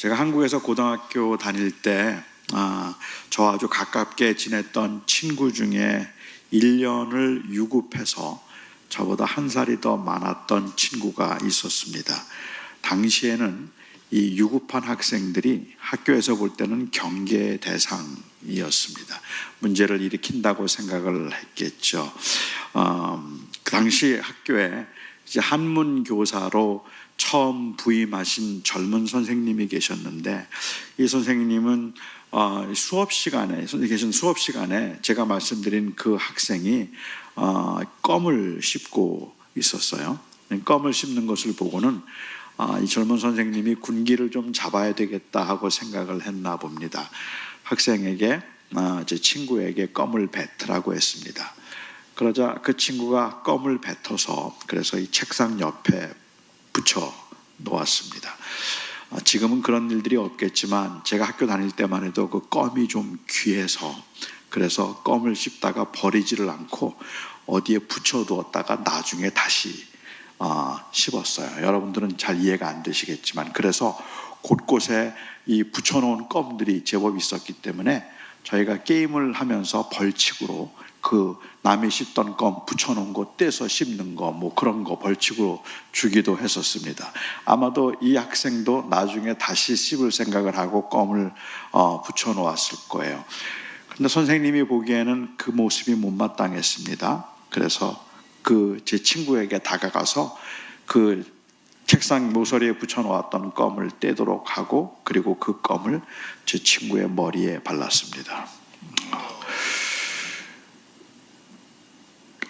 제가 한국에서 고등학교 다닐 때 저와 아주 가깝게 지냈던 친구 중에 1년을 유급해서 저보다 한 살이 더 많았던 친구가 있었습니다. 당시에는 이 유급한 학생들이 학교에서 볼 때는 경계 대상이었습니다. 문제를 일으킨다고 생각을 했겠죠. 그 당시 학교에 이제 한문 교사로 처음 부임하신 젊은 선생님이 계셨는데, 이 선생님은 수업 시간에 제가 말씀드린 그 학생이 껌을 씹고 있었어요. 껌을 씹는 것을 보고는 이 젊은 선생님이 군기를 좀 잡아야 되겠다 하고 생각을 했나 봅니다. 학생에게 제 친구에게 껌을 뱉으라고 했습니다. 그러자 그 친구가 껌을 뱉어서 그래서 이 책상 옆에 붙여 놓았습니다. 지금은 그런 일들이 없겠지만 제가 학교 다닐 때만 해도 그 껌이 좀 귀해서 그래서 껌을 씹다가 버리지를 않고 어디에 붙여 두었다가 나중에 다시 씹었어요. 여러분들은 잘 이해가 안 되시겠지만, 그래서 곳곳에 이 붙여놓은 껌들이 제법 있었기 때문에 저희가 게임을 하면서 벌칙으로 그 남이 씹던 껌 붙여놓은 거 떼서 씹는 거 뭐 그런 거 벌칙으로 주기도 했었습니다. 아마도 이 학생도 나중에 다시 씹을 생각을 하고 껌을 붙여놓았을 거예요. 그런데 선생님이 보기에는 그 모습이 못마땅했습니다. 그래서 제 친구에게 다가가서 그 책상 모서리에 붙여놓았던 껌을 떼도록 하고, 그리고 그 껌을 제 친구의 머리에 발랐습니다.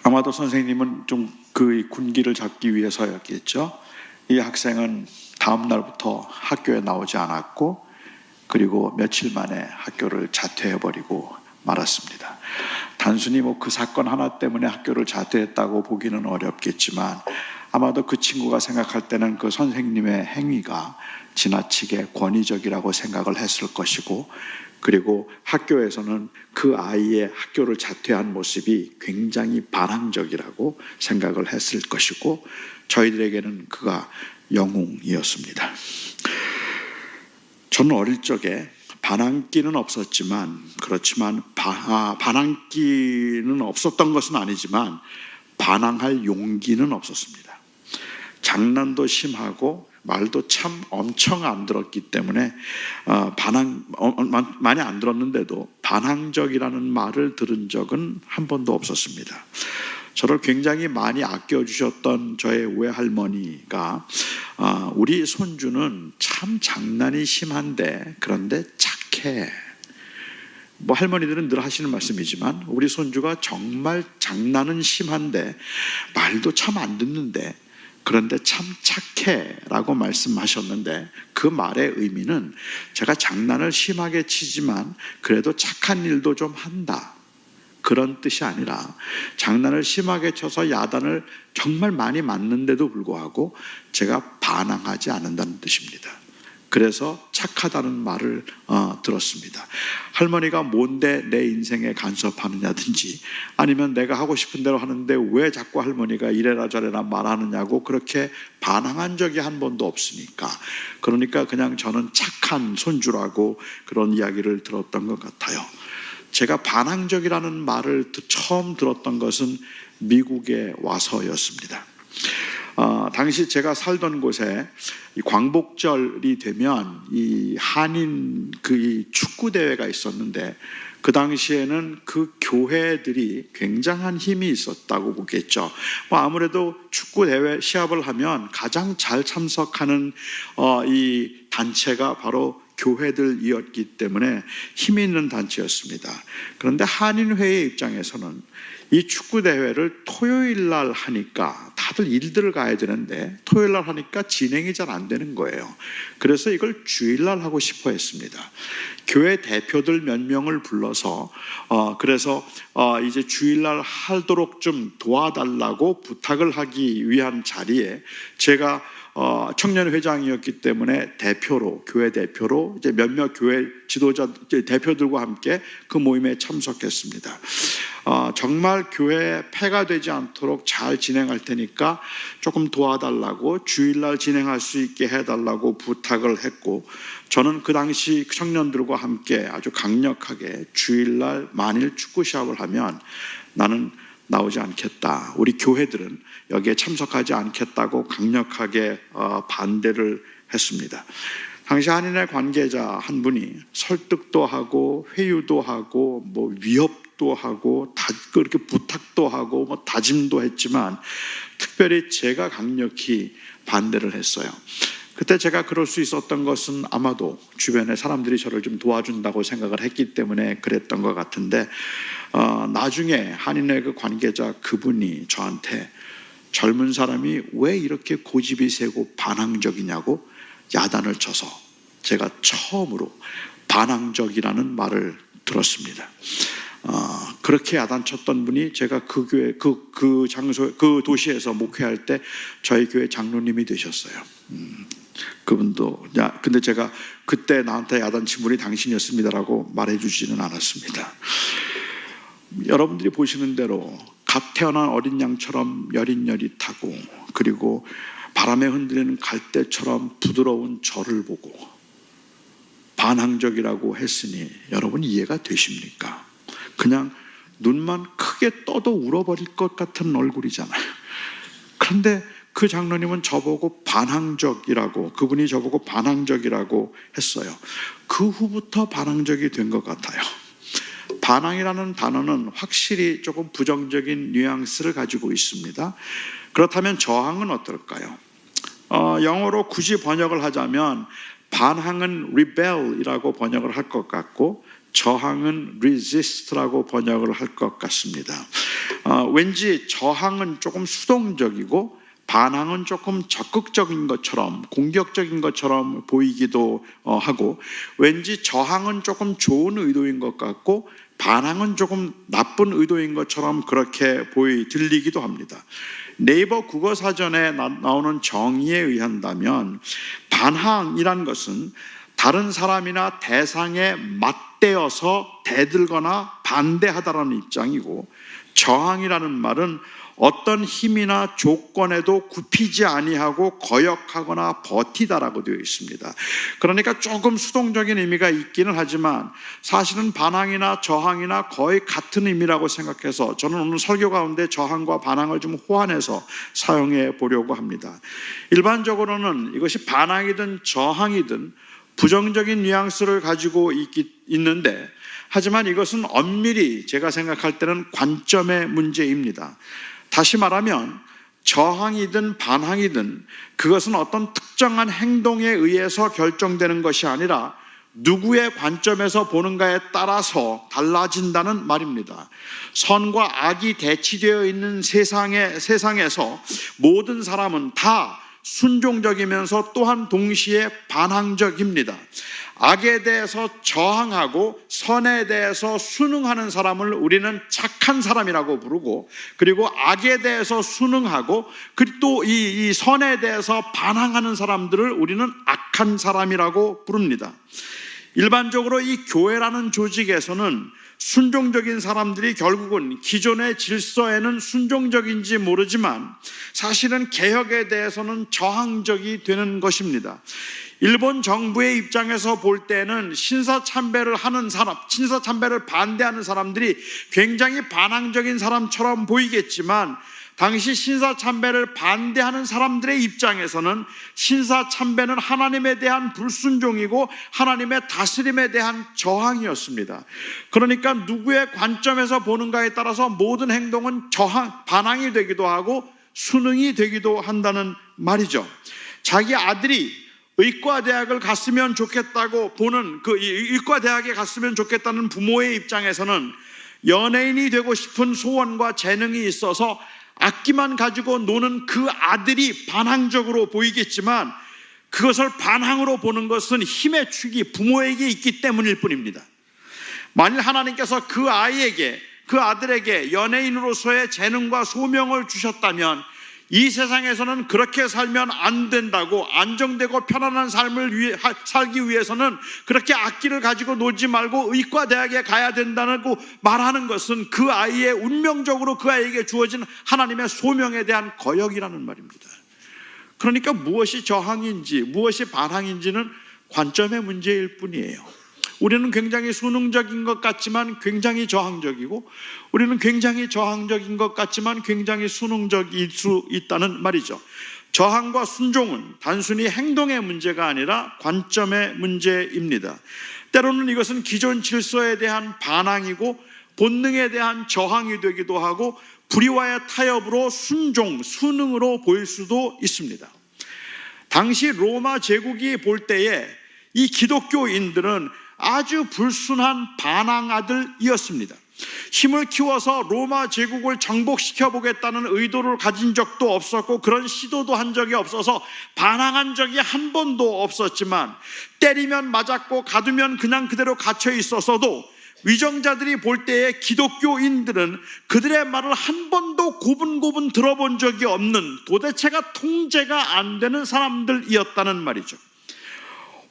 아마도 선생님은 좀 그 군기를 잡기 위해서였겠죠. 이 학생은 다음 날부터 학교에 나오지 않았고, 그리고 며칠 만에 학교를 자퇴해버리고 말았습니다. 단순히 그 사건 하나 때문에 학교를 자퇴했다고 보기는 어렵겠지만, 아마도 그 친구가 생각할 때는 그 선생님의 행위가 지나치게 권위적이라고 생각을 했을 것이고, 그리고 학교에서는 그 아이의 학교를 자퇴한 모습이 굉장히 반항적이라고 생각을 했을 것이고, 저희들에게는 그가 영웅이었습니다. 저는 어릴 적에 반항기는 없었지만, 그렇지만 반항기는 없었던 것은 아니지만 반항할 용기는 없었습니다. 장난도 심하고 말도 참 엄청 안 들었기 때문에 많이 안 들었는데도 반항적이라는 말을 들은 적은 한 번도 없었습니다. 저를 굉장히 많이 아껴주셨던 저의 외할머니가 우리 손주는 참 장난이 심한데 그런데 착해. 할머니들은 늘 하시는 말씀이지만 우리 손주가 정말 장난은 심한데 말도 참 안 듣는데 그런데 참 착해 라고 말씀하셨는데, 그 말의 의미는 제가 장난을 심하게 치지만 그래도 착한 일도 좀 한다, 그런 뜻이 아니라 장난을 심하게 쳐서 야단을 정말 많이 맞는데도 불구하고 제가 반항하지 않는다는 뜻입니다. 그래서 착하다는 말을 들었습니다. 할머니가 뭔데 내 인생에 간섭하느냐든지, 아니면 내가 하고 싶은 대로 하는데 왜 자꾸 할머니가 이래라 저래라 말하느냐고 그렇게 반항한 적이 한 번도 없으니까, 그러니까 그냥 저는 착한 손주라고 그런 이야기를 들었던 것 같아요. 제가 반항적이라는 말을 처음 들었던 것은 미국에 와서였습니다. 당시 제가 살던 곳에 광복절이 되면 이 한인 이 축구 대회가 있었는데, 그 당시에는 그 교회들이 굉장한 힘이 있었다고 보겠죠. 아무래도 축구 대회 시합을 하면 가장 잘 참석하는 이 단체가 바로 교회들이었기 때문에 힘이 있는 단체였습니다. 그런데 한인회의 입장에서는 이 축구대회를 토요일 날 하니까 다들 일들을 가야 되는데 토요일 날 하니까 진행이 잘 안 되는 거예요. 그래서 이걸 주일 날 하고 싶어 했습니다. 교회 대표들 몇 명을 불러서 그래서 이제 주일 날 하도록 좀 도와달라고 부탁을 하기 위한 자리에 제가 청년회장이었기 때문에 교회 대표로 이제 몇몇 교회 지도자 대표들과 함께 그 모임에 참석했습니다. 정말 교회 폐가 되지 않도록 잘 진행할 테니까 조금 도와달라고, 주일날 진행할 수 있게 해달라고 부탁을 했고, 저는 그 당시 청년들과 함께 아주 강력하게 주일날 만일 축구 시합을 하면 나는 나오지 않겠다, 우리 교회들은 여기에 참석하지 않겠다고 강력하게 반대를 했습니다. 당시 한인회 관계자 한 분이 설득도 하고 회유도 하고 위협도 하고 그렇게 부탁도 하고 다짐도 했지만 특별히 제가 강력히 반대를 했어요. 그때 제가 그럴 수 있었던 것은 아마도 주변에 사람들이 저를 좀 도와준다고 생각을 했기 때문에 그랬던 것 같은데, 나중에 한인회 그 관계자 그분이 저한테 젊은 사람이 왜 이렇게 고집이 세고 반항적이냐고 야단을 쳐서 제가 처음으로 반항적이라는 말을 들었습니다. 그렇게 야단쳤던 분이 제가 그 교회, 그 장소, 그 도시에서 목회할 때 저희 교회 장로님이 되셨어요. 그분도, 근데 제가 그때 나한테 야단친 분이 당신이었습니다라고 말해주지는 않았습니다. 여러분들이 보시는 대로 갓 태어난 어린 양처럼 여릿여릿하고, 그리고 바람에 흔들리는 갈대처럼 부드러운 저를 보고 반항적이라고 했으니 여러분 이해가 되십니까? 그냥 눈만 크게 떠도 울어버릴 것 같은 얼굴이잖아요. 그런데 그 장로님은 저보고 반항적이라고, 그분이 저보고 반항적이라고 했어요. 그 후부터 반항적이 된 것 같아요. 반항이라는 단어는 확실히 조금 부정적인 뉘앙스를 가지고 있습니다. 그렇다면 저항은 어떨까요? 영어로 굳이 번역을 하자면 반항은 rebel이라고 번역을 할 것 같고, 저항은 resist라고 번역을 할 것 같습니다. 왠지 저항은 조금 수동적이고 반항은 조금 적극적인 것처럼, 공격적인 것처럼 보이기도 하고, 왠지 저항은 조금 좋은 의도인 것 같고 반항은 조금 나쁜 의도인 것처럼 그렇게 들리기도 합니다. 네이버 국어사전에 나오는 정의에 의한다면 반항이란 것은 다른 사람이나 대상에 맞대어서 대들거나 반대하다라는 입장이고, 저항이라는 말은 어떤 힘이나 조건에도 굽히지 아니하고 거역하거나 버티다라고 되어 있습니다. 그러니까 조금 수동적인 의미가 있기는 하지만 사실은 반항이나 저항이나 거의 같은 의미라고 생각해서 저는 오늘 설교 가운데 저항과 반항을 좀 호환해서 사용해 보려고 합니다. 일반적으로는 이것이 반항이든 저항이든 부정적인 뉘앙스를 가지고 있는데, 하지만 이것은 엄밀히 제가 생각할 때는 관점의 문제입니다. 다시 말하면 저항이든 반항이든 그것은 어떤 특정한 행동에 의해서 결정되는 것이 아니라 누구의 관점에서 보는가에 따라서 달라진다는 말입니다. 선과 악이 대치되어 있는 세상에서 모든 사람은 다 순종적이면서 또한 동시에 반항적입니다. 악에 대해서 저항하고 선에 대해서 순응하는 사람을 우리는 착한 사람이라고 부르고, 그리고 악에 대해서 순응하고 그리고 또 이 선에 대해서 반항하는 사람들을 우리는 악한 사람이라고 부릅니다. 일반적으로 이 교회라는 조직에서는 순종적인 사람들이 결국은 기존의 질서에는 순종적인지 모르지만 사실은 개혁에 대해서는 저항적이 되는 것입니다. 일본 정부의 입장에서 볼 때는 신사참배를 반대하는 사람들이 굉장히 반항적인 사람처럼 보이겠지만, 당시 신사참배를 반대하는 사람들의 입장에서는 신사참배는 하나님에 대한 불순종이고 하나님의 다스림에 대한 저항이었습니다. 그러니까 누구의 관점에서 보는가에 따라서 모든 행동은 반항이 되기도 하고 순응이 되기도 한다는 말이죠. 자기 아들이 의과대학을 갔으면 좋겠다고 보는 의과대학에 갔으면 좋겠다는 부모의 입장에서는 연예인이 되고 싶은 소원과 재능이 있어서 악기만 가지고 노는 그 아들이 반항적으로 보이겠지만, 그것을 반항으로 보는 것은 힘의 축이 부모에게 있기 때문일 뿐입니다. 만일 하나님께서 그 아들에게 연예인으로서의 재능과 소명을 주셨다면 이 세상에서는 그렇게 살면 안 된다고, 안정되고 편안한 삶을 살기 위해서는 그렇게 악기를 가지고 놀지 말고 의과대학에 가야 된다고 말하는 것은 그 아이의 운명적으로 그 아이에게 주어진 하나님의 소명에 대한 거역이라는 말입니다. 그러니까 무엇이 저항인지 무엇이 반항인지는 관점의 문제일 뿐이에요. 우리는 굉장히 수능적인 것 같지만 굉장히 저항적이고, 우리는 굉장히 저항적인 것 같지만 굉장히 순응적일 수 있다는 말이죠. 저항과 순종은 단순히 행동의 문제가 아니라 관점의 문제입니다. 때로는 이것은 기존 질서에 대한 반항이고 본능에 대한 저항이 되기도 하고, 불의와의 타협으로 순종, 순응으로 보일 수도 있습니다. 당시 로마 제국이 볼 때에 이 기독교인들은 아주 불순한 반항아들이었습니다. 힘을 키워서 로마 제국을 정복시켜 보겠다는 의도를 가진 적도 없었고, 그런 시도도 한 적이 없어서 반항한 적이 한 번도 없었지만, 때리면 맞았고 가두면 그냥 그대로 갇혀 있었어도 위정자들이 볼 때에 기독교인들은 그들의 말을 한 번도 고분고분 들어본 적이 없는, 도대체가 통제가 안 되는 사람들이었다는 말이죠.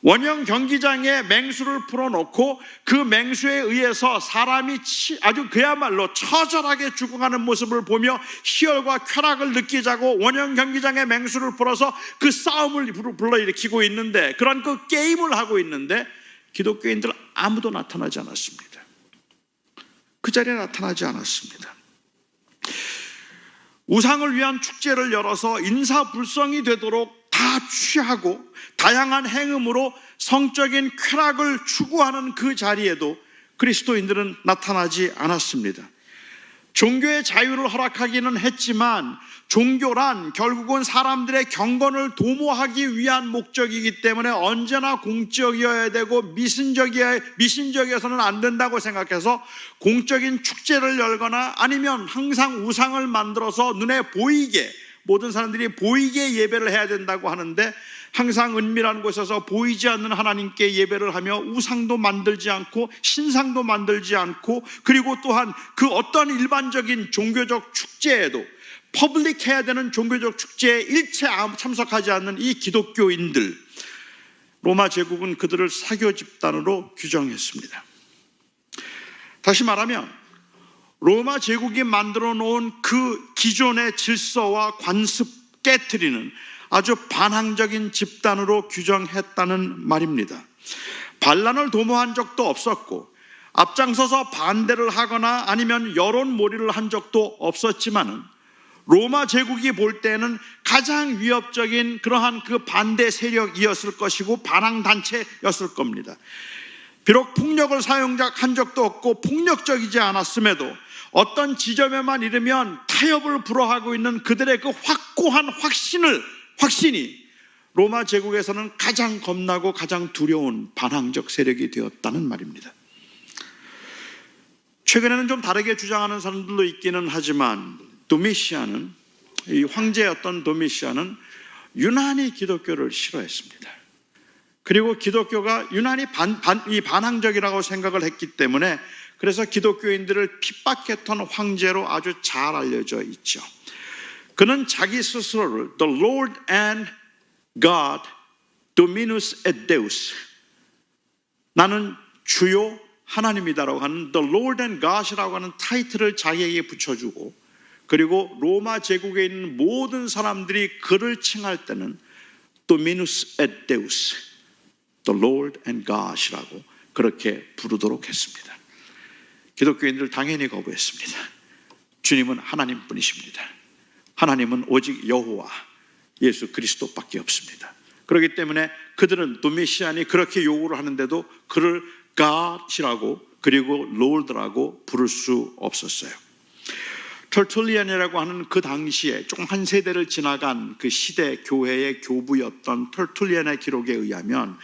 원형 경기장에 맹수를 풀어놓고 그 맹수에 의해서 사람이 아주 그야말로 처절하게 죽어가는 모습을 보며 희열과 쾌락을 느끼자고 원형 경기장에 맹수를 풀어서 그 싸움을 불러일으키고 있는데, 그런 그 게임을 하고 있는데 기독교인들 아무도 나타나지 않았습니다. 그 자리에 나타나지 않았습니다. 우상을 위한 축제를 열어서 인사불성이 되도록 다 취하고 다양한 행음으로 성적인 쾌락을 추구하는 그 자리에도 그리스도인들은 나타나지 않았습니다. 종교의 자유를 허락하기는 했지만 종교란 결국은 사람들의 경건을 도모하기 위한 목적이기 때문에 언제나 공적이어야 되고 미신적이어서는 안 된다고 생각해서 공적인 축제를 열거나 아니면 항상 우상을 만들어서 눈에 보이게, 모든 사람들이 보이게 예배를 해야 된다고 하는데, 항상 은밀한 곳에서 보이지 않는 하나님께 예배를 하며 우상도 만들지 않고 신상도 만들지 않고, 그리고 또한 그 어떤 일반적인 종교적 축제에도 퍼블릭해야 되는 종교적 축제에 일체 참석하지 않는 이 기독교인들, 로마 제국은 그들을 사교 집단으로 규정했습니다. 다시 말하면 로마 제국이 만들어 놓은 그 기존의 질서와 관습 깨트리는 아주 반항적인 집단으로 규정했다는 말입니다. 반란을 도모한 적도 없었고 앞장서서 반대를 하거나 아니면 여론몰이를 한 적도 없었지만은, 로마 제국이 볼 때는 가장 위협적인 그러한 그 반대 세력이었을 것이고 반항단체였을 겁니다. 비록 폭력을 사용한 적도 없고 폭력적이지 않았음에도 어떤 지점에만 이르면 타협을 불허하고 있는 그들의 그 확고한 확신이 로마 제국에서는 가장 겁나고 가장 두려운 반항적 세력이 되었다는 말입니다. 최근에는 좀 다르게 주장하는 사람들도 있기는 하지만, 도미시안은, 이 황제였던 도미시안은 유난히 기독교를 싫어했습니다. 그리고 기독교가 유난히 반항적이라고 생각을 했기 때문에, 그래서 기독교인들을 핍박했던 황제로 아주 잘 알려져 있죠. 그는 자기 스스로를 The Lord and God Dominus et Deus, 나는 주요 하나님이다라고 하는 The Lord and God이라고 하는 타이틀을 자기에게 붙여주고, 그리고 로마 제국에 있는 모든 사람들이 그를 칭할 때는 Dominus et Deus, The Lord and God이라고 그렇게 부르도록 했습니다. 기독교인들 당연히 거부했습니다. 주님은 하나님뿐이십니다. 하나님은 오직 여호와 예수 그리스도밖에 없습니다. 그렇기 때문에 그들은 도미시안이 그렇게 요구를 하는데도 그를 God이라고 그리고 Lord라고 부를 수 없었어요. 터툴리안이라고 하는 그 당시에 조금 한 세대를 지나간 그 시대 교회의 교부였던 터툴리안의 기록에 의하면,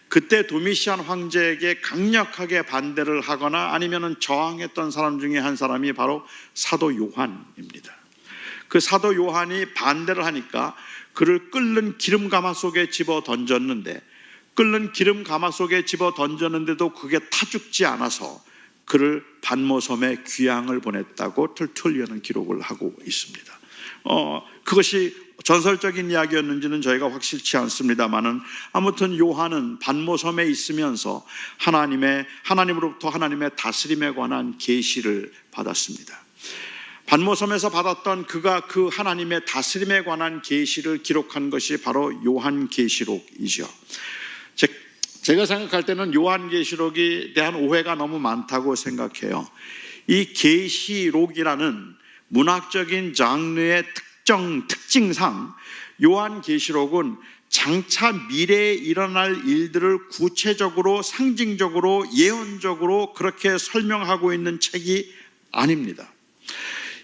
그때 도미시안 황제에게 강력하게 반대를 하거나 아니면 저항했던 사람 중에 한 사람이 바로 사도 요한입니다. 그 사도 요한이 반대를 하니까 그를 끓는 기름 가마 속에 집어 던졌는데, 끓는 기름 가마 속에 집어 던졌는데도 그게 타 죽지 않아서 그를 반모섬에 귀양을 보냈다고 터툴리안은 기록을 하고 있습니다. 그것이 전설적인 이야기였는지는 저희가 확실치 않습니다만은 아무튼 요한은 반모섬에 있으면서 하나님으로부터 하나님의 다스림에 관한 계시를 받았습니다. 반모섬에서 받았던 그가 그 하나님의 다스림에 관한 계시를 기록한 것이 바로 요한계시록이죠. 제가 생각할 때는 요한계시록에 대한 오해가 너무 많다고 생각해요. 이 계시록이라는 문학적인 장르의 특징상 요한계시록은 장차 미래에 일어날 일들을 구체적으로 상징적으로 예언적으로 그렇게 설명하고 있는 책이 아닙니다.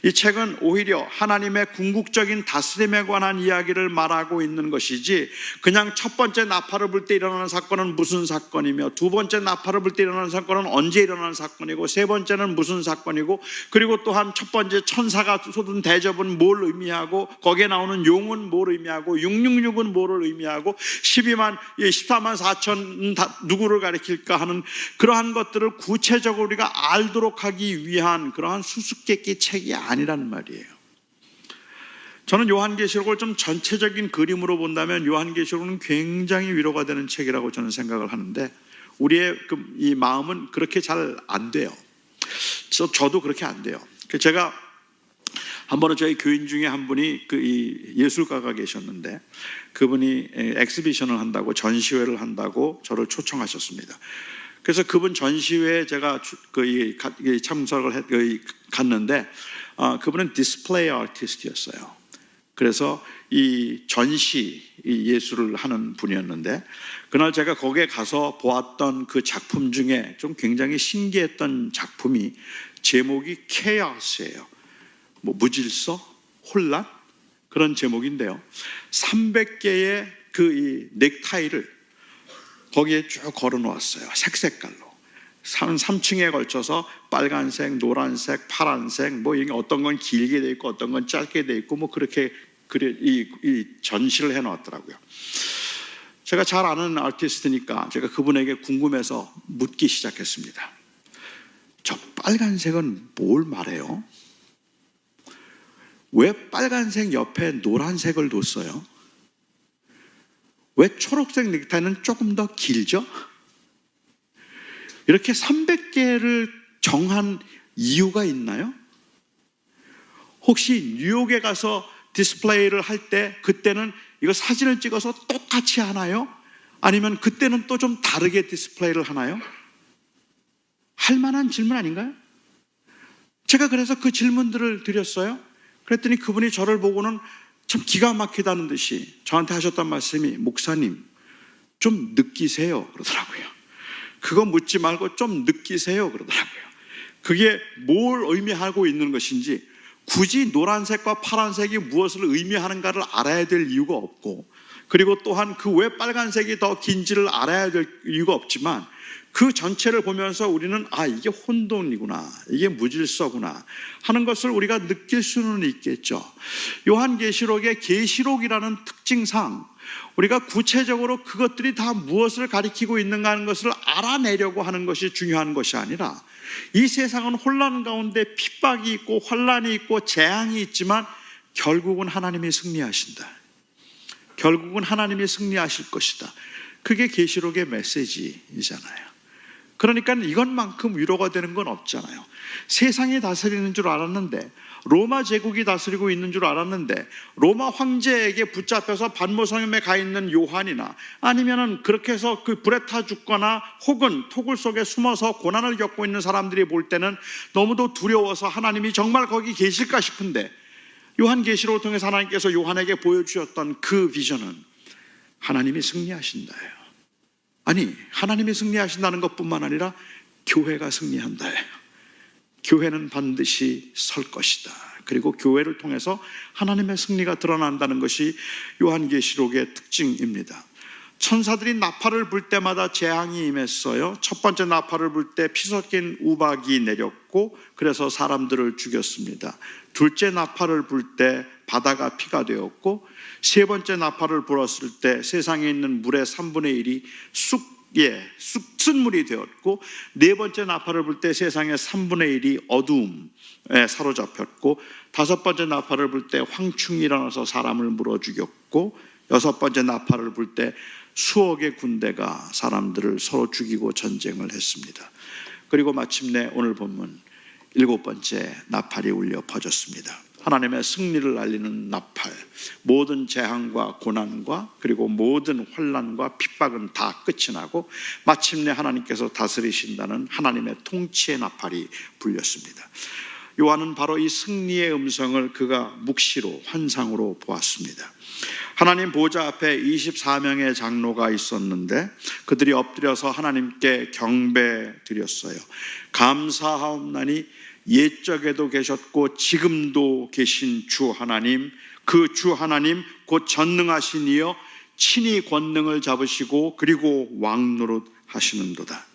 이 책은 오히려 하나님의 궁극적인 다스림에 관한 이야기를 말하고 있는 것이지 그냥 첫 번째 나팔을 불 때 일어나는 사건은 무슨 사건이며 두 번째 나팔을 불 때 일어나는 사건은 언제 일어나는 사건이고 세 번째는 무슨 사건이고 그리고 또한 첫 번째 천사가 쏟은 대접은 뭘 의미하고 거기에 나오는 용은 뭘 의미하고 666은 뭐를 의미하고 14만 4천 누구를 가리킬까 하는 그러한 것들을 구체적으로 우리가 알도록 하기 위한 그러한 수수께끼 책이 아니란 말이에요. 저는 요한계시록을 좀 전체적인 그림으로 본다면 요한계시록은 굉장히 위로가 되는 책이라고 저는 생각을 하는데 우리의 이 마음은 그렇게 잘 안 돼요. 저도 그렇게 안 돼요. 제가 한 번은 저희 교인 중에 한 분이 이 예술가가 계셨는데 그분이 엑스비션을 한다고 전시회를 한다고 저를 초청하셨습니다. 그래서 그분 전시회에 제가 참석을 갔는데 그분은 디스플레이 아티스트였어요. 그래서 이 전시 예술을 하는 분이었는데 그날 제가 거기에 가서 보았던 그 작품 중에 좀 굉장히 신기했던 작품이 제목이 케이오스예요. 무질서, 혼란 그런 제목인데요. 300개의 이 넥타이를 거기에 쭉 걸어 놓았어요. 색깔로. 3층에 걸쳐서 빨간색, 노란색, 파란색, 이게 어떤 건 길게 돼 있고 어떤 건 짧게 돼 있고 그렇게 이 전시를 해 놓았더라고요. 제가 잘 아는 아티스트니까 제가 그분에게 궁금해서 묻기 시작했습니다. 저 빨간색은 뭘 말해요? 왜 빨간색 옆에 노란색을 뒀어요? 왜 초록색 넥타이는 조금 더 길죠? 이렇게 300개를 정한 이유가 있나요? 혹시 뉴욕에 가서 디스플레이를 할 때 그때는 이거 사진을 찍어서 똑같이 하나요? 아니면 그때는 또 좀 다르게 디스플레이를 하나요? 할 만한 질문 아닌가요? 제가 그래서 그 질문들을 드렸어요. 그랬더니 그분이 저를 보고는 참 기가 막히다는 듯이 저한테 하셨던 말씀이 목사님 좀 느끼세요 그러더라고요. 그거 묻지 말고 좀 느끼세요 그러더라고요. 그게 뭘 의미하고 있는 것인지 굳이 노란색과 파란색이 무엇을 의미하는가를 알아야 될 이유가 없고 그리고 또한 그 왜 빨간색이 더 긴지를 알아야 될 이유가 없지만 그 전체를 보면서 우리는 이게 혼돈이구나, 이게 무질서구나 하는 것을 우리가 느낄 수는 있겠죠. 요한계시록의 계시록이라는 특징상 우리가 구체적으로 그것들이 다 무엇을 가리키고 있는가 하는 것을 알아내려고 하는 것이 중요한 것이 아니라 이 세상은 혼란 가운데 핍박이 있고 혼란이 있고 재앙이 있지만 결국은 하나님이 승리하신다. 결국은 하나님이 승리하실 것이다. 그게 계시록의 메시지이잖아요. 그러니까 이것만큼 위로가 되는 건 없잖아요. 세상이 다스리는 줄 알았는데 로마 제국이 다스리고 있는 줄 알았는데 로마 황제에게 붙잡혀서 반모섬에 가 있는 요한이나 아니면은 그렇게 해서 그 불에 타 죽거나 혹은 토굴 속에 숨어서 고난을 겪고 있는 사람들이 볼 때는 너무도 두려워서 하나님이 정말 거기 계실까 싶은데 요한계시록을 통해서 하나님께서 요한에게 보여주셨던 그 비전은 하나님이 승리하신다예요. 아니, 하나님이 승리하신다는 것뿐만 아니라 교회가 승리한다예요. 교회는 반드시 설 것이다. 그리고 교회를 통해서 하나님의 승리가 드러난다는 것이 요한계시록의 특징입니다. 천사들이 나팔을 불 때마다 재앙이 임했어요. 첫 번째 나팔을 불 때 피 섞인 우박이 내렸고 그래서 사람들을 죽였습니다. 둘째 나팔을 불 때 바다가 피가 되었고 세 번째 나팔을 불었을 때 세상에 있는 물의 3분의 1이 쑥 쓴물이 되었고, 네 번째 나팔을 불 때 세상의 3분의 1이 어두움에 사로잡혔고, 다섯 번째 나팔을 불 때 황충이 일어나서 사람을 물어 죽였고, 여섯 번째 나팔을 불 때 수억의 군대가 사람들을 서로 죽이고 전쟁을 했습니다. 그리고 마침내 오늘 본문 일곱 번째 나팔이 울려 퍼졌습니다. 하나님의 승리를 알리는 나팔, 모든 재앙과 고난과 그리고 모든 환난과 핍박은 다 끝이 나고 마침내 하나님께서 다스리신다는 하나님의 통치의 나팔이 불렸습니다. 요한은 바로 이 승리의 음성을 그가 묵시로, 환상으로 보았습니다. 하나님 보좌 앞에 24명의 장로가 있었는데 그들이 엎드려서 하나님께 경배 드렸어요. 감사하옵나니 옛적에도 계셨고 지금도 계신 주 하나님, 그 주 하나님 곧 전능하신 이여 친히 권능을 잡으시고 그리고 왕노릇 하시는도다.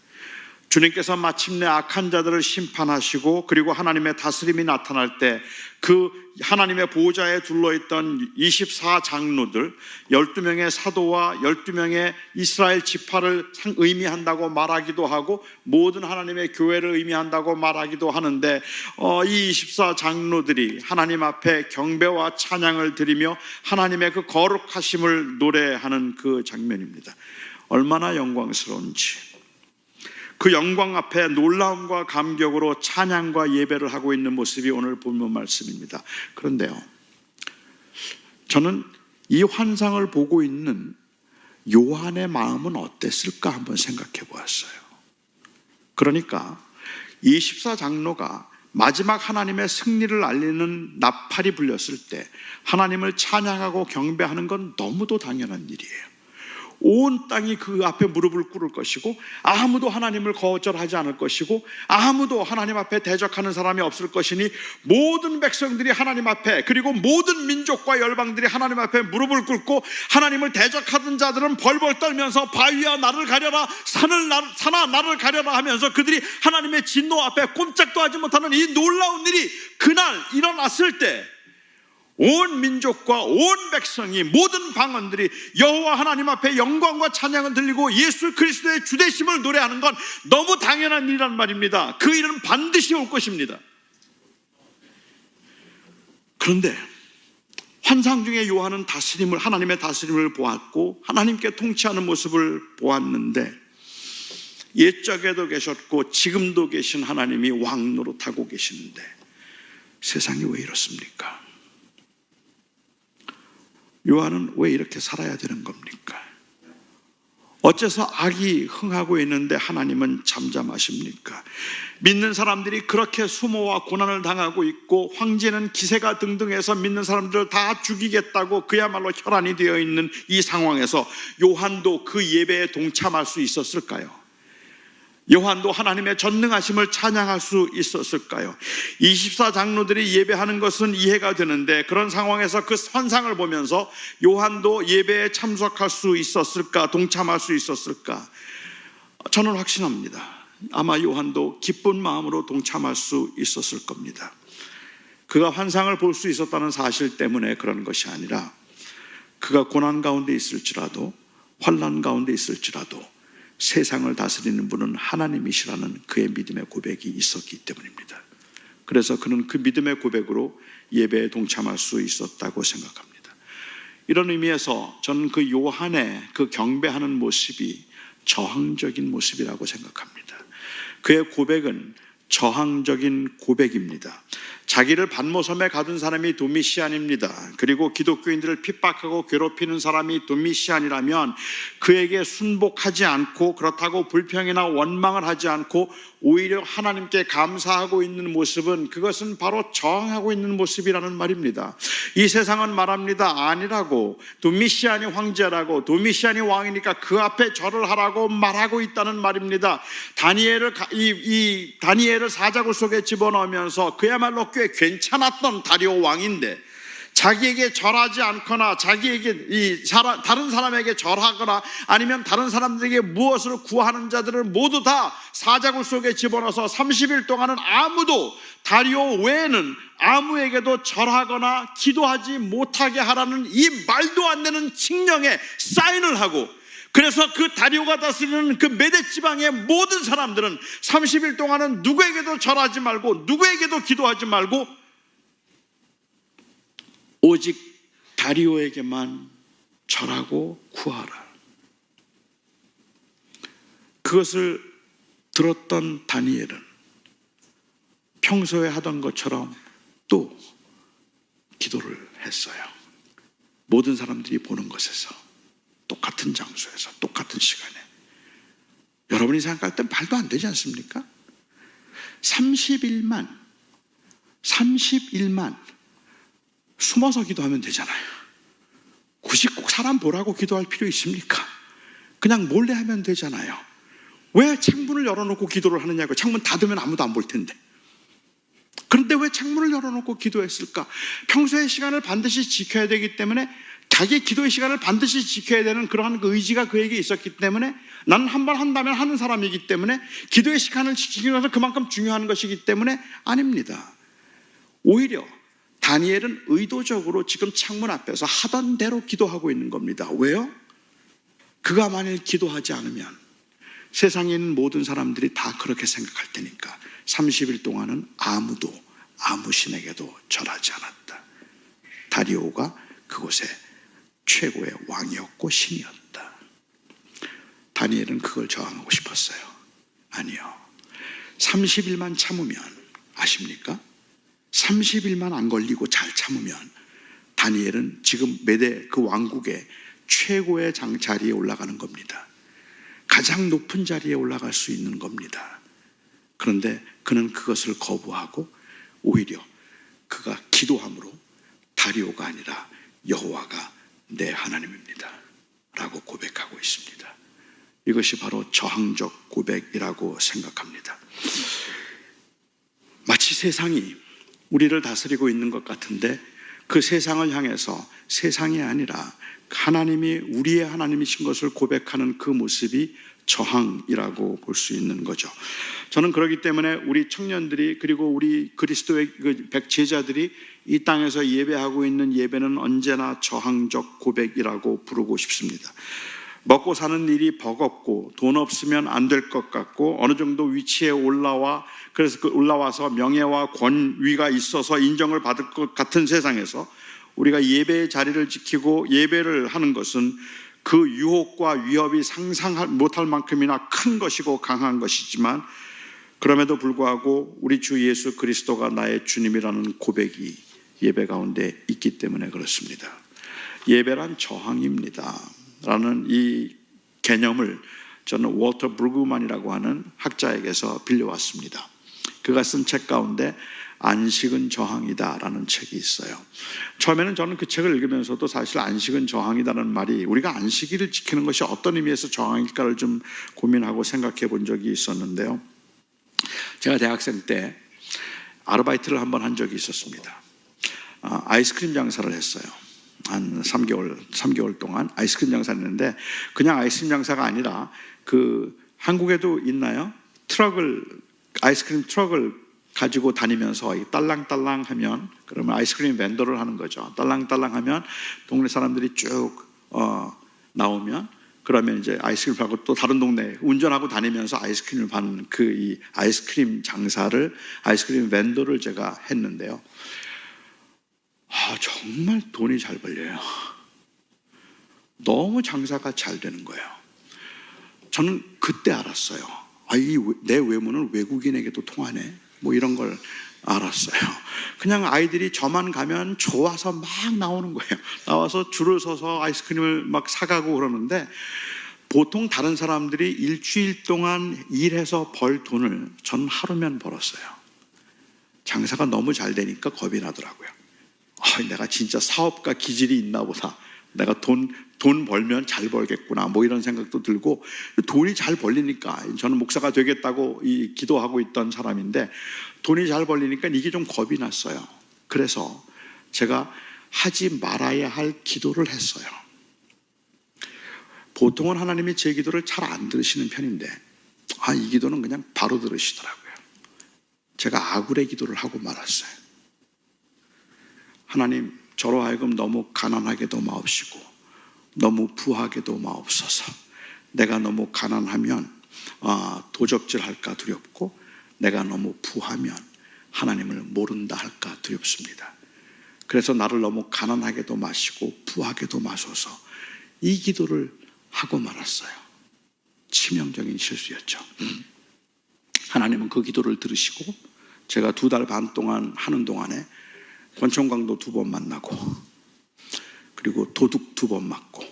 주님께서 마침내 악한 자들을 심판하시고 그리고 하나님의 다스림이 나타날 때 그 하나님의 보좌에 둘러있던 24장로들 12명의 사도와 12명의 이스라엘 지파를 의미한다고 말하기도 하고 모든 하나님의 교회를 의미한다고 말하기도 하는데 이 24장로들이 하나님 앞에 경배와 찬양을 드리며 하나님의 그 거룩하심을 노래하는 그 장면입니다. 얼마나 영광스러운지. 그 영광 앞에 놀라움과 감격으로 찬양과 예배를 하고 있는 모습이 오늘 본문 말씀입니다. 그런데요, 저는 이 환상을 보고 있는 요한의 마음은 어땠을까 한번 생각해 보았어요. 그러니까 24장로가 마지막 하나님의 승리를 알리는 나팔이 불렸을 때 하나님을 찬양하고 경배하는 건 너무도 당연한 일이에요. 온 땅이 그 앞에 무릎을 꿇을 것이고 아무도 하나님을 거절하지 않을 것이고 아무도 하나님 앞에 대적하는 사람이 없을 것이니 모든 백성들이 하나님 앞에 그리고 모든 민족과 열방들이 하나님 앞에 무릎을 꿇고 하나님을 대적하던 자들은 벌벌 떨면서 바위야 나를 가려라 산아 나를 가려라 하면서 그들이 하나님의 진노 앞에 꼼짝도 하지 못하는 이 놀라운 일이 그날 일어났을 때 온 민족과 온 백성이 모든 방언들이 여호와 하나님 앞에 영광과 찬양을 들리고 예수 그리스도의 주되심을 노래하는 건 너무 당연한 일이란 말입니다. 그 일은 반드시 올 것입니다. 그런데 환상 중에 요한은 하나님의 다스림을 보았고 하나님께 통치하는 모습을 보았는데 옛적에도 계셨고 지금도 계신 하나님이 왕노릇하고 계시는데 세상이 왜 이렇습니까? 요한은 왜 이렇게 살아야 되는 겁니까? 어째서 악이 흥하고 있는데 하나님은 잠잠하십니까? 믿는 사람들이 그렇게 수모와 고난을 당하고 있고 황제는 기세가 등등해서 믿는 사람들을 다 죽이겠다고 그야말로 혈안이 되어 있는 이 상황에서 요한도 그 예배에 동참할 수 있었을까요? 요한도 하나님의 전능하심을 찬양할 수 있었을까요? 24장로들이 예배하는 것은 이해가 되는데 그런 상황에서 그 환상을 보면서 요한도 예배에 참석할 수 있었을까? 동참할 수 있었을까? 저는 확신합니다. 아마 요한도 기쁜 마음으로 동참할 수 있었을 겁니다. 그가 환상을 볼 수 있었다는 사실 때문에 그런 것이 아니라 그가 고난 가운데 있을지라도 환난 가운데 있을지라도 세상을 다스리는 분은 하나님이시라는 그의 믿음의 고백이 있었기 때문입니다. 그래서 그는 그 믿음의 고백으로 예배에 동참할 수 있었다고 생각합니다. 이런 의미에서 저는 그 요한의 그 경배하는 모습이 저항적인 모습이라고 생각합니다. 그의 고백은 저항적인 고백입니다. 자기를 반모섬에 가둔 사람이 도미시안입니다. 그리고 기독교인들을 핍박하고 괴롭히는 사람이 도미시안이라면 그에게 순복하지 않고 그렇다고 불평이나 원망을 하지 않고 오히려 하나님께 감사하고 있는 모습은 그것은 바로 저항하고 있는 모습이라는 말입니다. 이 세상은 말합니다. 아니라고, 도미시안이 황제라고, 도미시안이 왕이니까 그 앞에 절을 하라고 말하고 있다는 말입니다. 다니엘을 사자굴 속에 집어넣으면서 그야말로 꽤 괜찮았던 다리오 왕인데 자기에게 절하지 않거나 자기에게 다른 사람에게 절하거나 아니면 다른 사람들에게 무엇을 구하는 자들을 모두 다 사자굴 속에 집어넣어서 30일 동안은 아무도 다리오 외에는 아무에게도 절하거나 기도하지 못하게 하라는 이 말도 안 되는 칙령에 사인을 하고 그래서 그 다리오가 다스리는 그 메대 지방의 모든 사람들은 30일 동안은 누구에게도 절하지 말고 누구에게도 기도하지 말고 오직 다리오에게만 절하고 구하라. 그것을 들었던 다니엘은 평소에 하던 것처럼 또 기도를 했어요. 모든 사람들이 보는 곳에서, 똑같은 장소에서, 똑같은 시간에. 여러분이 생각할 땐 말도 안 되지 않습니까? 30일만 숨어서 기도하면 되잖아요. 굳이 꼭 사람 보라고 기도할 필요 있습니까? 그냥 몰래 하면 되잖아요. 왜 창문을 열어놓고 기도를 하느냐고. 창문 닫으면 아무도 안 볼 텐데. 그런데 왜 창문을 열어놓고 기도했을까? 평소의 시간을 반드시 지켜야 되기 때문에, 자기 기도의 시간을 반드시 지켜야 되는 그러한 그 의지가 그에게 있었기 때문에, 나는 한 번 한다면 하는 사람이기 때문에, 기도의 시간을 지키는 것은 그만큼 중요한 것이기 때문에 아닙니다. 오히려 다니엘은 의도적으로 지금 창문 앞에서 하던 대로 기도하고 있는 겁니다. 왜요? 그가 만일 기도하지 않으면 세상에 있는 모든 사람들이 다 그렇게 생각할 테니까 30일 동안은 아무도 아무 신에게도 절하지 않았다. 다리오가 그곳에 최고의 왕이었고 신이었다. 다니엘은 그걸 저항하고 싶었어요. 아니요. 30일만 참으면, 아십니까? 30일만 안 걸리고 잘 참으면 다니엘은 지금 메대 그 왕국의 최고의 자리에 올라가는 겁니다. 가장 높은 자리에 올라갈 수 있는 겁니다. 그런데 그는 그것을 거부하고 오히려 그가 기도함으로 다리오가 아니라 여호와가 내 하나님입니다 라고 고백하고 있습니다. 이것이 바로 저항적 고백이라고 생각합니다. 마치 세상이 우리를 다스리고 있는 것 같은데, 그 세상을 향해서 세상이 아니라 하나님이 우리의 하나님이신 것을 고백하는 그 모습이 저항이라고 볼 수 있는 거죠. 저는 그렇기 때문에 우리 청년들이, 그리고 우리 그리스도의 백제자들이 이 땅에서 예배하고 있는 예배는 언제나 저항적 고백이라고 부르고 싶습니다. 먹고 사는 일이 버겁고 돈 없으면 안 될 것 같고 어느 정도 위치에 그래서 올라와서 명예와 권위가 있어서 인정을 받을 것 같은 세상에서 우리가 예배의 자리를 지키고 예배를 하는 것은 그 유혹과 위협이 상상 못할 만큼이나 큰 것이고 강한 것이지만, 그럼에도 불구하고 우리 주 예수 그리스도가 나의 주님이라는 고백이 예배 가운데 있기 때문에 그렇습니다. 예배란 저항입니다 라는 이 개념을 저는 워터 브루그만이라고 하는 학자에게서 빌려왔습니다. 그가 쓴 책 가운데 안식은 저항이다 라는 책이 있어요. 처음에는 저는 그 책을 읽으면서도 사실 안식은 저항이다라는 말이, 우리가 안식일을 지키는 것이 어떤 의미에서 저항일까를 좀 고민하고 생각해 본 적이 있었는데요. 제가 대학생 때 아르바이트를 한번 한 적이 있었습니다. 아이스크림 장사를 했어요. 한 3개월 동안 아이스크림 장사를 했는데, 그냥 아이스크림 장사가 아니라 한국에도 있나요? 아이스크림 트럭을 가지고 다니면서 딸랑딸랑 하면, 그러면 아이스크림 벤더를 하는 거죠. 딸랑딸랑 하면 동네 사람들이 쭉 나오면, 그러면 이제 아이스크림 팔고 또 다른 동네 운전하고 다니면서 아이스크림을 파는 이 아이스크림 장사를, 아이스크림 벤더를 제가 했는데요. 정말 돈이 잘 벌려요. 너무 장사가 잘 되는 거예요. 저는 그때 알았어요. 내 외모는 외국인에게도 통하네. 뭐 이런 걸 알았어요. 그냥 아이들이 저만 가면 좋아서 막 나오는 거예요. 나와서 줄을 서서 아이스크림을 막 사가고 그러는데, 보통 다른 사람들이 일주일 동안 일해서 벌 돈을 저는 하루면 벌었어요. 장사가 너무 잘 되니까 겁이 나더라고요. 내가 진짜 사업가 기질이 있나 보다. 내가 돈 벌면 잘 벌겠구나. 뭐 이런 생각도 들고, 돈이 잘 벌리니까, 저는 목사가 되겠다고 기도하고 있던 사람인데 돈이 잘 벌리니까 이게 좀 겁이 났어요. 그래서 제가 하지 말아야 할 기도를 했어요. 보통은 하나님이 제 기도를 잘 안 들으시는 편인데 이 기도는 그냥 바로 들으시더라고요. 제가 아굴의 기도를 하고 말았어요. 하나님, 저로 하여금 너무 가난하게도 마옵시고 너무 부하게도 마옵소서. 내가 너무 가난하면 도적질할까 두렵고, 내가 너무 부하면 하나님을 모른다 할까 두렵습니다. 그래서 나를 너무 가난하게도 마시고 부하게도 마셔서 이 기도를 하고 말았어요. 치명적인 실수였죠. 하나님은 그 기도를 들으시고 제가 2달 반 동안 하는 동안에 권총광도 2번 만나고, 그리고 도둑 2번 맞고,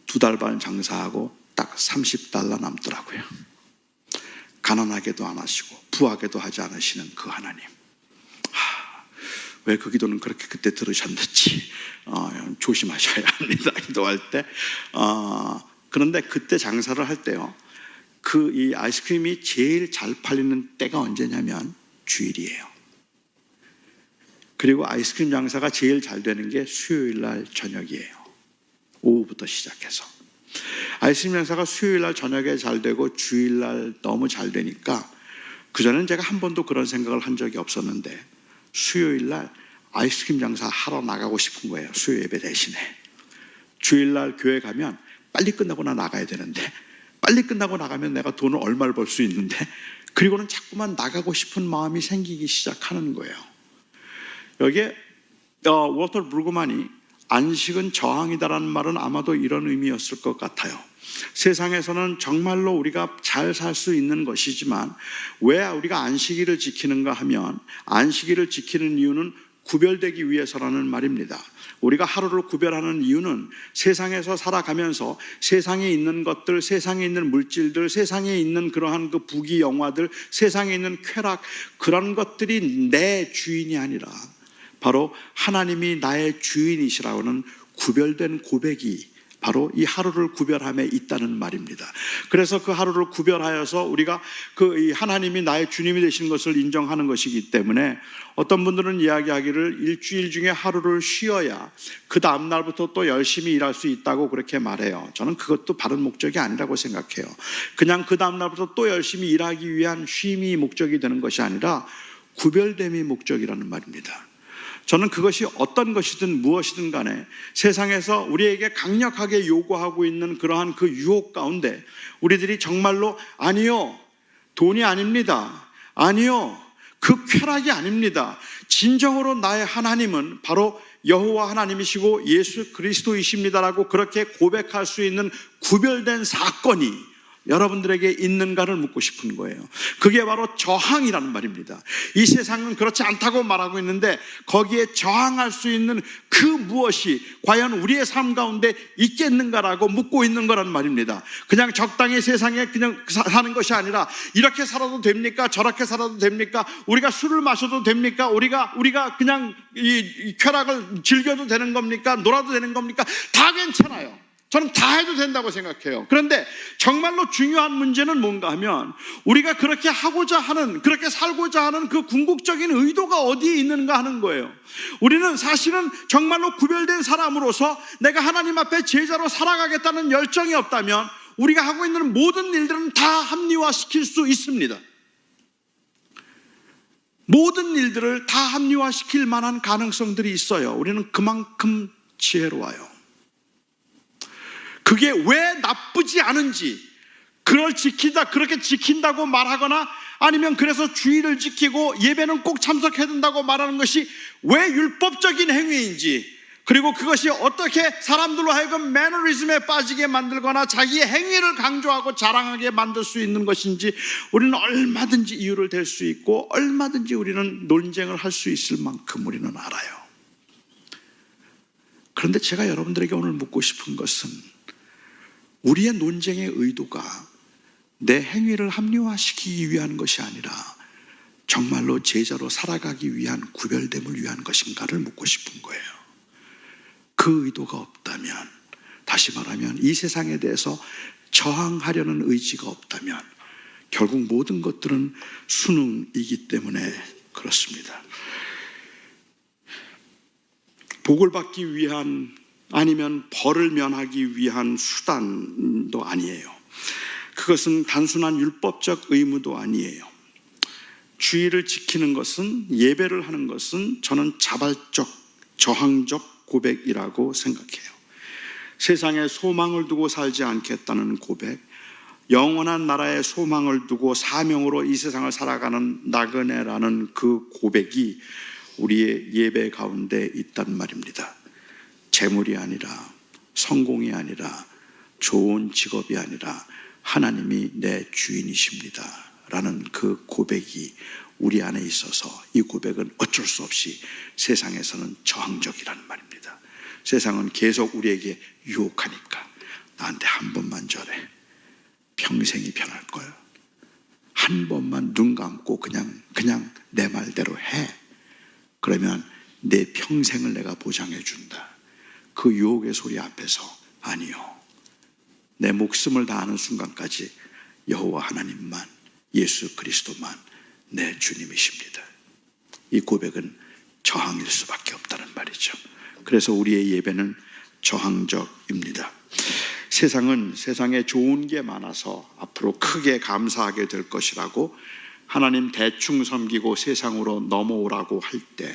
2달 반 장사하고 딱 $30 남더라고요. 가난하게도 안 하시고 부하게도 하지 않으시는 그 하나님, 왜 그 기도는 그렇게 그때 들으셨는지 조심하셔야 합니다. 기도할 때. 그런데 그때 장사를 할 때요, 이 아이스크림이 제일 잘 팔리는 때가 언제냐면 주일이에요. 그리고 아이스크림 장사가 제일 잘 되는 게 수요일 날 저녁이에요. 오후부터 시작해서. 아이스크림 장사가 수요일 날 저녁에 잘 되고 주일 날 너무 잘 되니까, 그전엔 제가 한 번도 그런 생각을 한 적이 없었는데 수요일 날 아이스크림 장사 하러 나가고 싶은 거예요. 수요 예배 대신에. 주일 날 교회 가면 빨리 끝나고 나가야 되는데, 빨리 끝나고 나가면 내가 돈을 얼마를 벌 수 있는데, 그리고는 자꾸만 나가고 싶은 마음이 생기기 시작하는 거예요. 여기에 워터 브루그만이 안식은 저항이다라는 말은 아마도 이런 의미였을 것 같아요. 세상에서는 정말로 우리가 잘 살 수 있는 것이지만 왜 우리가 안식일을 지키는가 하면, 안식일을 지키는 이유는 구별되기 위해서라는 말입니다. 우리가 하루를 구별하는 이유는 세상에서 살아가면서 세상에 있는 것들, 세상에 있는 물질들, 세상에 있는 그러한 그 부귀 영화들, 세상에 있는 쾌락, 그런 것들이 내 주인이 아니라 바로 하나님이 나의 주인이시라고는 구별된 고백이 바로 이 하루를 구별함에 있다는 말입니다. 그래서 그 하루를 구별하여서 우리가 이 하나님이 나의 주님이 되신 것을 인정하는 것이기 때문에, 어떤 분들은 이야기하기를 일주일 중에 하루를 쉬어야 그 다음 날부터 또 열심히 일할 수 있다고 그렇게 말해요. 저는 그것도 바른 목적이 아니라고 생각해요. 그냥 그 다음 날부터 또 열심히 일하기 위한 쉼이 목적이 되는 것이 아니라 구별됨이 목적이라는 말입니다. 저는 그것이 어떤 것이든 무엇이든 간에 세상에서 우리에게 강력하게 요구하고 있는 그러한 그 유혹 가운데 우리들이 정말로 아니요, 돈이 아닙니다, 아니요, 그 쾌락이 아닙니다, 진정으로 나의 하나님은 바로 여호와 하나님이시고 예수 그리스도이십니다라고 그렇게 고백할 수 있는 구별된 사건이 여러분들에게 있는가를 묻고 싶은 거예요. 그게 바로 저항이라는 말입니다. 이 세상은 그렇지 않다고 말하고 있는데 거기에 저항할 수 있는 그 무엇이 과연 우리의 삶 가운데 있겠는가라고 묻고 있는 거란 말입니다. 그냥 적당히 세상에 그냥 사는 것이 아니라 이렇게 살아도 됩니까? 저렇게 살아도 됩니까? 우리가 술을 마셔도 됩니까? 우리가 그냥 이 쾌락을 즐겨도 되는 겁니까? 놀아도 되는 겁니까? 다 괜찮아요. 저는 다 해도 된다고 생각해요. 그런데 정말로 중요한 문제는 뭔가 하면 우리가 그렇게 하고자 하는, 그렇게 살고자 하는 그 궁극적인 의도가 어디에 있는가 하는 거예요. 우리는 사실은 정말로 구별된 사람으로서 내가 하나님 앞에 제자로 살아가겠다는 열정이 없다면 우리가 하고 있는 모든 일들은 다 합리화시킬 수 있습니다. 모든 일들을 다 합리화시킬 만한 가능성들이 있어요. 우리는 그만큼 지혜로워요. 그게 왜 나쁘지 않은지, 그걸 지킨다, 그렇게 지킨다고 말하거나 아니면 그래서 주의를 지키고 예배는 꼭 참석해야 된다고 말하는 것이 왜 율법적인 행위인지, 그리고 그것이 어떻게 사람들로 하여금 매너리즘에 빠지게 만들거나 자기의 행위를 강조하고 자랑하게 만들 수 있는 것인지 우리는 얼마든지 이유를 댈 수 있고 얼마든지 우리는 논쟁을 할 수 있을 만큼 우리는 알아요. 그런데 제가 여러분들에게 오늘 묻고 싶은 것은 우리의 논쟁의 의도가 내 행위를 합리화시키기 위한 것이 아니라 정말로 제자로 살아가기 위한 구별됨을 위한 것인가를 묻고 싶은 거예요. 그 의도가 없다면, 다시 말하면 이 세상에 대해서 저항하려는 의지가 없다면 결국 모든 것들은 수능이기 때문에 그렇습니다. 복을 받기 위한 아니면 벌을 면하기 위한 수단도 아니에요. 그것은 단순한 율법적 의무도 아니에요. 주의를 지키는 것은, 예배를 하는 것은 저는 자발적, 저항적 고백이라고 생각해요. 세상에 소망을 두고 살지 않겠다는 고백, 영원한 나라의 소망을 두고 사명으로 이 세상을 살아가는 나그네라는 그 고백이 우리의 예배 가운데 있단 말입니다. 재물이 아니라, 성공이 아니라, 좋은 직업이 아니라 하나님이 내 주인이십니다 라는 그 고백이 우리 안에 있어서 이 고백은 어쩔 수 없이 세상에서는 저항적이라는 말입니다. 세상은 계속 우리에게 유혹하니까 나한테 한 번만 저래, 평생이 변할걸, 한 번만 눈 감고 그냥 내 말대로 해, 그러면 내 평생을 내가 보장해 준다. 그 유혹의 소리 앞에서 아니요, 내 목숨을 다하는 순간까지 여호와 하나님만, 예수 그리스도만 내 주님이십니다. 이 고백은 저항일 수밖에 없다는 말이죠. 그래서 우리의 예배는 저항적입니다. 세상은 세상에 좋은 게 많아서 앞으로 크게 감사하게 될 것이라고 하나님 대충 섬기고 세상으로 넘어오라고 할 때,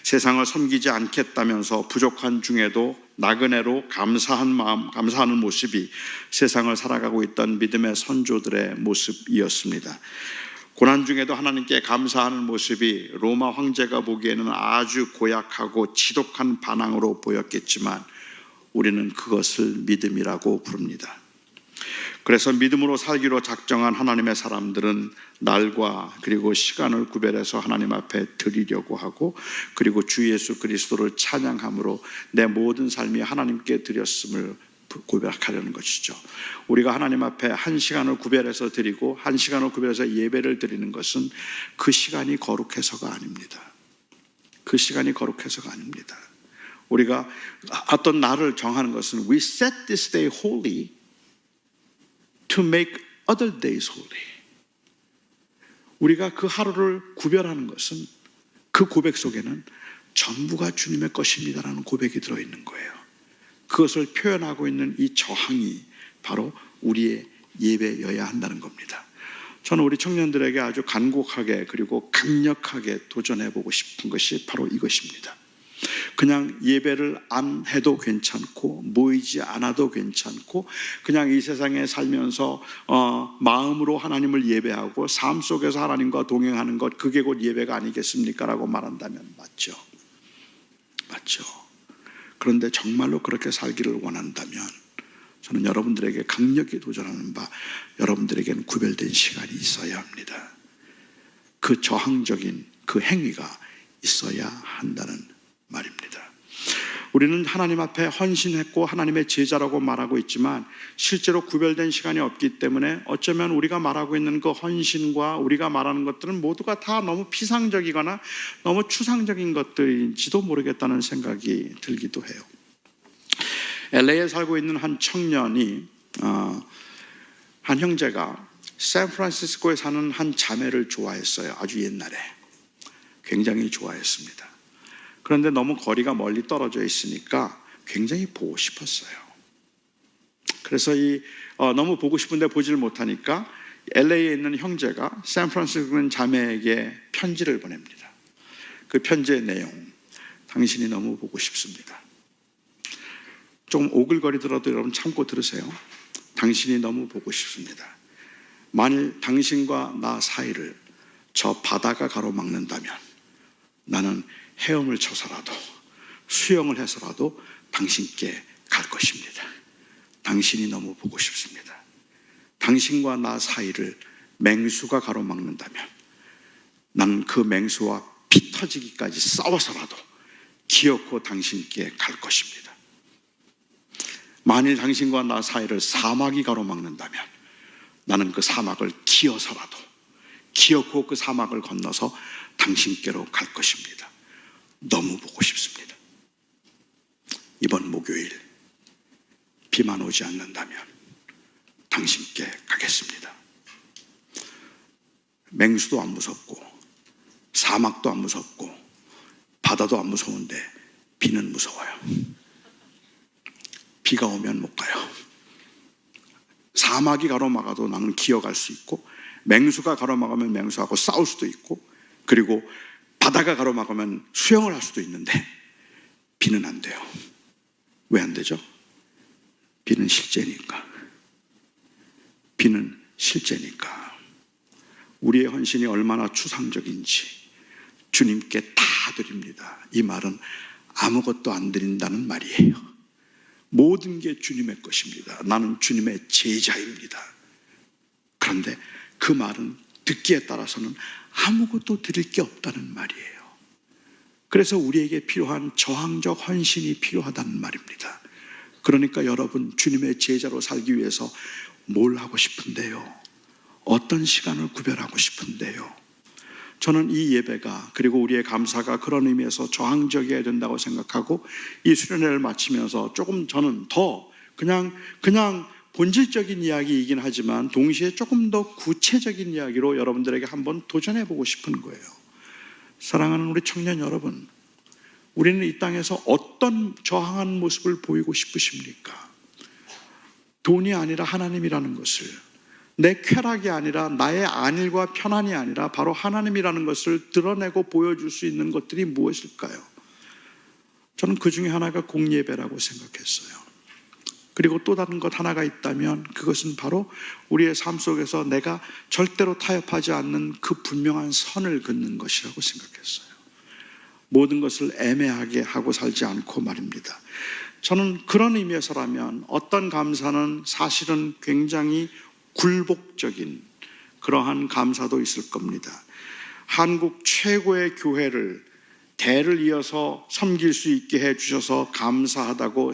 세상을 섬기지 않겠다면서 부족한 중에도 나그네로 감사하는 모습이 세상을 살아가고 있던 믿음의 선조들의 모습이었습니다. 고난 중에도 하나님께 감사하는 모습이 로마 황제가 보기에는 아주 고약하고 지독한 반항으로 보였겠지만 우리는 그것을 믿음이라고 부릅니다. 그래서 믿음으로 살기로 작정한 하나님의 사람들은 날과 그리고 시간을 구별해서 하나님 앞에 드리려고 하고, 그리고 주 예수 그리스도를 찬양함으로 내 모든 삶이 하나님께 드렸음을 고백하려는 것이죠. 우리가 하나님 앞에 한 시간을 구별해서 드리고 한 시간을 구별해서 예배를 드리는 것은 그 시간이 거룩해서가 아닙니다. 그 시간이 거룩해서가 아닙니다. 우리가 어떤 날을 정하는 것은 We set this day holy to make other days holy. 우리가 그 하루를 구별하는 것은 그 고백 속에는 전부가 주님의 것입니다라는 고백이 들어있는 거예요. 그것을 표현하고 있는 이 저항이 바로 우리의 예배여야 한다는 겁니다. 저는 우리 청년들에게 아주 간곡하게 그리고 강력하게 도전해보고 싶은 것이 바로 이것입니다. 그냥 예배를 안 해도 괜찮고 모이지 않아도 괜찮고 그냥 이 세상에 살면서 마음으로 하나님을 예배하고 삶 속에서 하나님과 동행하는 것, 그게 곧 예배가 아니겠습니까? 라고 말한다면 맞죠. 그런데 정말로 그렇게 살기를 원한다면 저는 여러분들에게 강력히 도전하는 바, 여러분들에게는 구별된 시간이 있어야 합니다. 그 저항적인 그 행위가 있어야 한다는 말입니다. 우리는 하나님 앞에 헌신했고 하나님의 제자라고 말하고 있지만 실제로 구별된 시간이 없기 때문에 어쩌면 우리가 말하고 있는 그 헌신과 우리가 말하는 것들은 모두가 다 너무 피상적이거나 너무 추상적인 것들인지도 모르겠다는 생각이 들기도 해요. LA에 살고 있는 한 청년이 한 형제가 샌프란시스코에 사는 한 자매를 좋아했어요. 아주 옛날에 굉장히 좋아했습니다. 그런데 너무 거리가 멀리 떨어져 있으니까 굉장히 보고 싶었어요. 그래서 너무 보고 싶은데 보지를 못하니까 LA에 있는 형제가 샌프란시스코에 있는 자매에게 편지를 보냅니다. 그 편지의 내용, 당신이 너무 보고 싶습니다. 좀 오글거리더라도 여러분 참고 들으세요. 당신이 너무 보고 싶습니다. 만일 당신과 나 사이를 저 바다가 가로막는다면 나는 헤엄을 쳐서라도 수영을 해서라도 당신께 갈 것입니다. 당신이 너무 보고 싶습니다. 당신과 나 사이를 맹수가 가로막는다면 나는 그 맹수와 피 터지기까지 싸워서라도 기어코 당신께 갈 것입니다. 만일 당신과 나 사이를 사막이 가로막는다면 나는 그 사막을 기어서라도 기어코 그 사막을 건너서 당신께로 갈 것입니다. 너무 보고 싶습니다. 이번 목요일 비만 오지 않는다면 당신께 가겠습니다. 맹수도 안 무섭고 사막도 안 무섭고 바다도 안 무서운데 비는 무서워요. 비가 오면 못 가요. 사막이 가로막아도 나는 기어갈 수 있고 맹수가 가로막으면 맹수하고 싸울 수도 있고 그리고 바다가 가로막으면 수영을 할 수도 있는데 비는 안 돼요. 왜 안 되죠? 비는 실제니까. 비는 실제니까. 우리의 헌신이 얼마나 추상적인지 주님께 다 드립니다. 이 말은 아무것도 안 드린다는 말이에요. 모든 게 주님의 것입니다. 나는 주님의 제자입니다. 그런데 그 말은 듣기에 따라서는 아무것도 드릴 게 없다는 말이에요. 그래서 우리에게 필요한 저항적 헌신이 필요하다는 말입니다. 그러니까 여러분, 주님의 제자로 살기 위해서 뭘 하고 싶은데요? 어떤 시간을 구별하고 싶은데요? 저는 이 예배가, 그리고 우리의 감사가 그런 의미에서 저항적이어야 된다고 생각하고, 이 수련회를 마치면서 조금 저는 더 그냥 본질적인 이야기이긴 하지만 동시에 조금 더 구체적인 이야기로 여러분들에게 한번 도전해보고 싶은 거예요. 사랑하는 우리 청년 여러분, 우리는 이 땅에서 어떤 저항한 모습을 보이고 싶으십니까? 돈이 아니라 하나님이라는 것을, 내 쾌락이 아니라 나의 안일과 편안이 아니라 바로 하나님이라는 것을 드러내고 보여줄 수 있는 것들이 무엇일까요? 저는 그 중에 하나가 공예배라고 생각했어요. 그리고 또 다른 것 하나가 있다면 그것은 바로 우리의 삶 속에서 내가 절대로 타협하지 않는 그 분명한 선을 긋는 것이라고 생각했어요. 모든 것을 애매하게 하고 살지 않고 말입니다. 저는 그런 의미에서라면 어떤 감사는 사실은 굉장히 굴복적인 그러한 감사도 있을 겁니다. 한국 최고의 교회를 대를 이어서 섬길 수 있게 해주셔서 감사하다고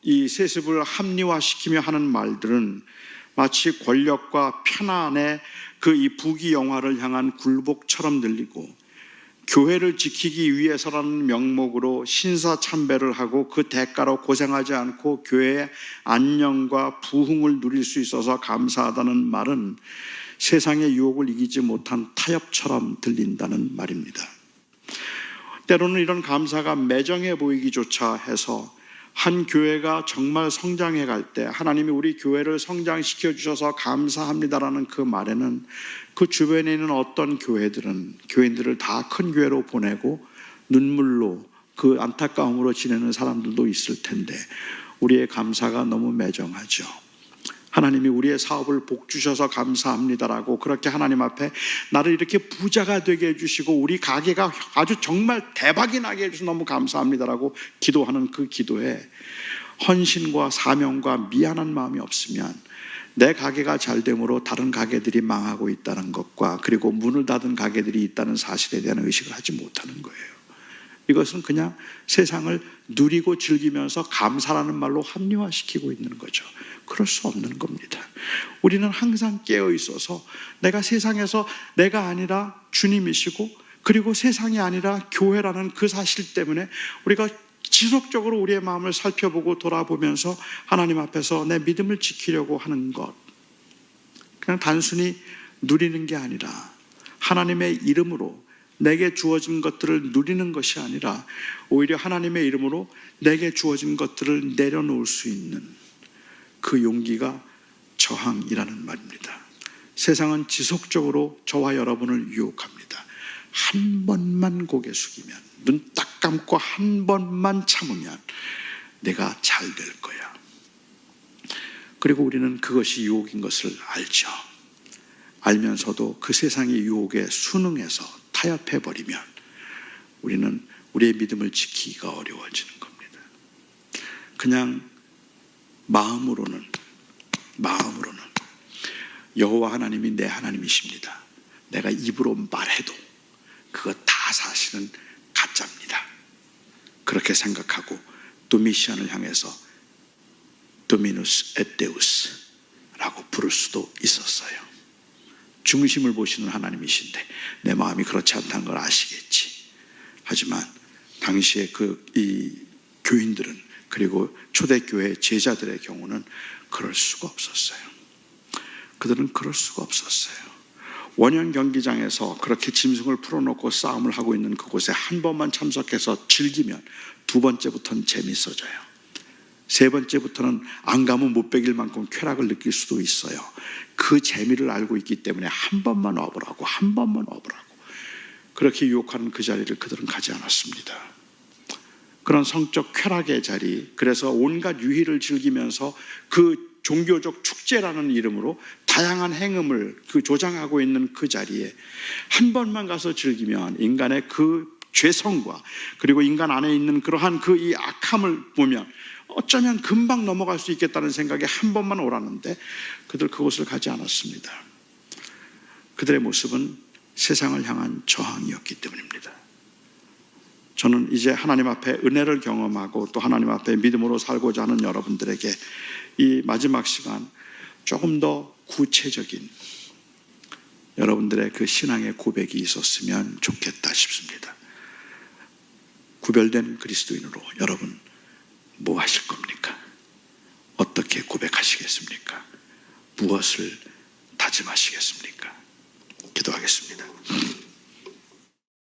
이 세습을 합리화시키며 하는 말들은 마치 권력과 편안의 그 이 부귀영화를 향한 굴복처럼 들리고, 교회를 지키기 위해서라는 명목으로 신사참배를 하고 그 대가로 고생하지 않고 교회의 안녕과 부흥을 누릴 수 있어서 감사하다는 말은 세상의 유혹을 이기지 못한 타협처럼 들린다는 말입니다. 때로는 이런 감사가 매정해 보이기조차 해서 한 교회가 정말 성장해 갈 때 하나님이 우리 교회를 성장시켜 주셔서 감사합니다라는 그 말에는 그 주변에 있는 어떤 교인들을 다 큰 교회로 보내고 눈물로 그 안타까움으로 지내는 사람들도 있을 텐데, 우리의 감사가 너무 매정하죠. 하나님이 우리의 사업을 복 주셔서 감사합니다라고 그렇게 하나님 앞에 나를 이렇게 부자가 되게 해주시고 우리 가게가 아주 정말 대박이 나게 해주셔서 너무 감사합니다라고 기도하는 그 기도에 헌신과 사명과 미안한 마음이 없으면 내 가게가 잘 됨으로 다른 가게들이 망하고 있다는 것과 그리고 문을 닫은 가게들이 있다는 사실에 대한 의식을 하지 못하는 거예요. 이것은 그냥 세상을 누리고 즐기면서 감사라는 말로 합리화시키고 있는 거죠. 그럴 수 없는 겁니다. 우리는 항상 깨어 있어서 내가 세상에서 내가 아니라 주님이시고 그리고 세상이 아니라 교회라는 그 사실 때문에 우리가 지속적으로 우리의 마음을 살펴보고 돌아보면서 하나님 앞에서 내 믿음을 지키려고 하는 것, 그냥 단순히 누리는 게 아니라 하나님의 이름으로 내게 주어진 것들을 누리는 것이 아니라 오히려 하나님의 이름으로 내게 주어진 것들을 내려놓을 수 있는 그 용기가 저항이라는 말입니다. 세상은 지속적으로 저와 여러분을 유혹합니다. 한 번만 고개 숙이면, 눈 딱 감고 한 번만 참으면 내가 잘 될 거야. 그리고 우리는 그것이 유혹인 것을 알죠. 알면서도 그 세상의 유혹에 순응해서 타협해버리면 우리는 우리의 믿음을 지키기가 어려워지는 겁니다. 그냥 마음으로는 여호와 하나님이 내 하나님이십니다, 내가 입으로 말해도 그거 다 사실은 가짜입니다, 그렇게 생각하고 도미시안을 향해서 도미누스 et 데우스 라고 부를 수도 있었어요. 중심을 보시는 하나님이신데 내 마음이 그렇지 않다는 걸 아시겠지. 하지만 당시에 이 교인들은, 그리고 초대교회 제자들의 경우는 그럴 수가 없었어요. 그들은 그럴 수가 없었어요. 원형 경기장에서 그렇게 짐승을 풀어놓고 싸움을 하고 있는 그곳에 한 번만 참석해서 즐기면 두 번째부터는 재밌어져요. 세 번째부터는 안 가면 못 베길 만큼 쾌락을 느낄 수도 있어요. 그 재미를 알고 있기 때문에 한 번만 와보라고, 한 번만 와보라고 그렇게 유혹하는 그 자리를 그들은 가지 않았습니다. 그런 성적 쾌락의 자리, 그래서 온갖 유희를 즐기면서 그 종교적 축제라는 이름으로 다양한 행음을 조장하고 있는 그 자리에 한 번만 가서 즐기면 인간의 그 죄성과 그리고 인간 안에 있는 그러한 그 이 악함을 보면 어쩌면 금방 넘어갈 수 있겠다는 생각에 한 번만 오라는데 그들 그곳을 가지 않았습니다. 그들의 모습은 세상을 향한 저항이었기 때문입니다. 저는 이제 하나님 앞에 은혜를 경험하고 또 하나님 앞에 믿음으로 살고자 하는 여러분들에게 이 마지막 시간 조금 더 구체적인 여러분들의 그 신앙의 고백이 있었으면 좋겠다 싶습니다. 구별된 그리스도인으로 여러분 뭐 하실 겁니까? 어떻게 고백하시겠습니까? 무엇을 다짐하시겠습니까? 기도하겠습니다.